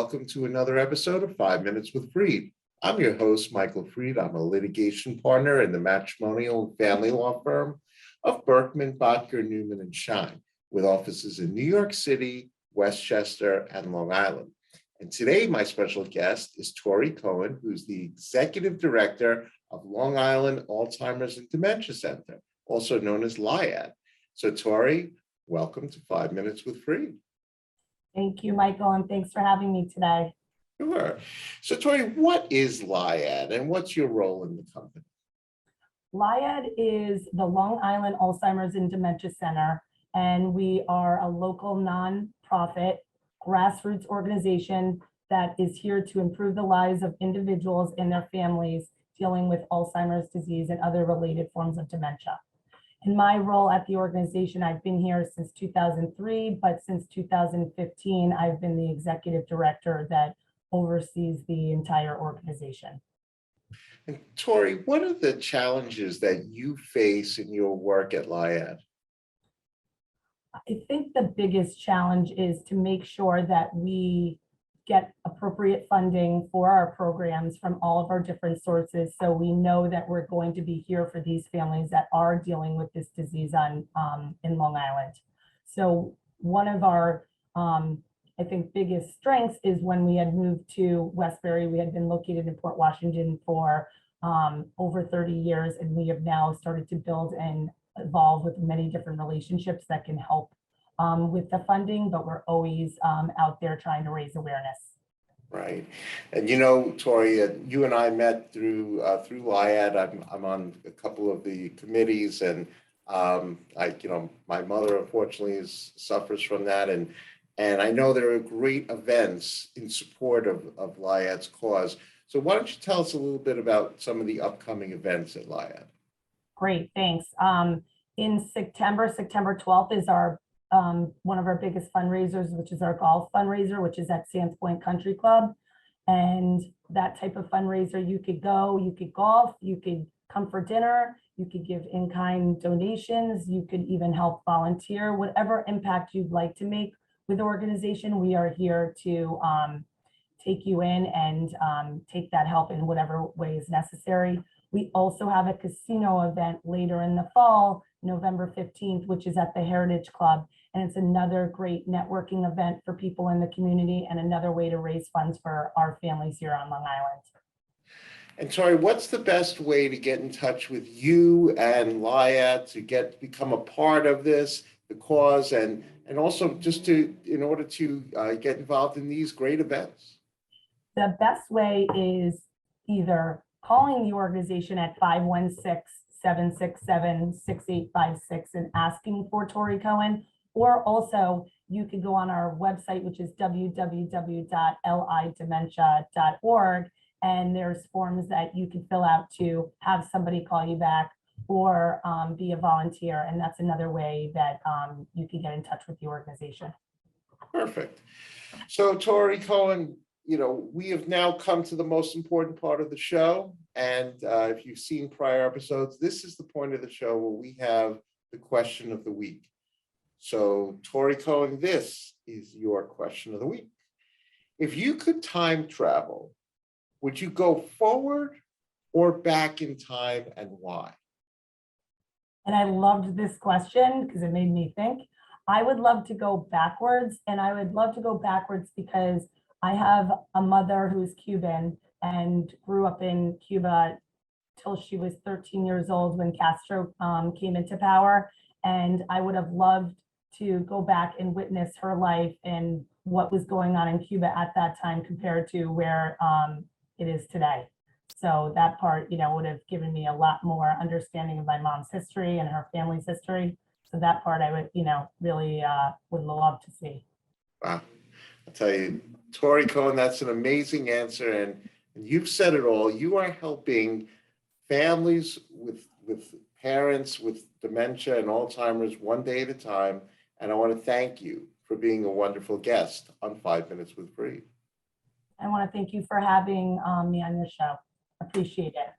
welcome to another episode of 5 Minutes with Freed. I'm your host, Michael Freed. I'm a litigation partner in the matrimonial and family law firm of Berkman, Botker, Newman, and Schein, with offices in New York City, Westchester, and Long Island. And today, my special guest is Tori Cohen, who's the Executive Director of Long Island Alzheimer's and Dementia Center, also known as LIAD. So Tori, welcome to 5 Minutes with Freed. Thank you, Michael, and thanks for having me today. Sure. So Tori, what is LIAD and what's your role in the company? LIAD is the Long Island Alzheimer's and Dementia Center, and we are a local nonprofit grassroots organization that is here to improve the lives of individuals and their families dealing with Alzheimer's disease and other related forms of dementia. In my role at the organization, I've been here since 2003, but since 2015, I've been the executive director that oversees the entire organization. And Tori, what are the challenges that you face in your work at LIAD? I think the biggest challenge is to make sure that we get appropriate funding for our programs from all of our different sources, so we know that we're going to be here for these families that are dealing with this disease in Long Island. So one of our, I think, biggest strengths is when we had moved to Westbury. We had been located in Port Washington for over 30 years, and we have now started to build and evolve with many different relationships that can help with the funding, but we're always out there trying to raise awareness. Right. And you know, Tori, you and I met through LIAD. I'm on a couple of the committees, and my mother unfortunately suffers from that, and I know there are great events in support of LIAD's cause. So why don't you tell us a little bit about some of the upcoming events at LIAD? Great, thanks. In September 12th is our one of our biggest fundraisers, which is our golf fundraiser, which is at Sands Point Country Club. And that type of fundraiser, you could go, you could golf, you could come for dinner, you could give in-kind donations, you could even help volunteer, whatever impact you'd like to make with the organization. We are here to take you in and take that help in whatever way is necessary. We also have a casino event later in the fall, November 15th, which is at the Heritage Club. And it's another great networking event for people in the community and another way to raise funds for our families here on Long Island. And Tori, what's the best way to get in touch with you and LIAD to become a part of this, the cause, and also just in order to get involved in these great events? The best way is either calling the organization at 516-767-6856 and asking for Tori Cohen, or also you could go on our website, which is www.lidementia.org, and there's forms that you can fill out to have somebody call you back or be a volunteer, and that's another way that you can get in touch with the organization. Perfect. So Tori Cohen, we have now come to the most important part of the show. And if you've seen prior episodes, this is the point of the show where we have the question of the week. So Tori Cohen, this is your question of the week. If you could time travel, would you go forward or back in time, and why? And I loved this question because it made me think. I would love to go backwards, and I would love to go backwards because I have a mother who's Cuban and grew up in Cuba till she was 13 years old when Castro came into power. And I would have loved to go back and witness her life and what was going on in Cuba at that time compared to where it is today. So that part, would have given me a lot more understanding of my mom's history and her family's history. So that part I would, really would love to see. Wow. I'll tell you, Tori Cohen, that's an amazing answer. And you've said it all. You are helping families with parents with dementia and Alzheimer's one day at a time. And I want to thank you for being a wonderful guest on 5 Minutes with Freed. I want to thank you for having me on your show. Appreciate it.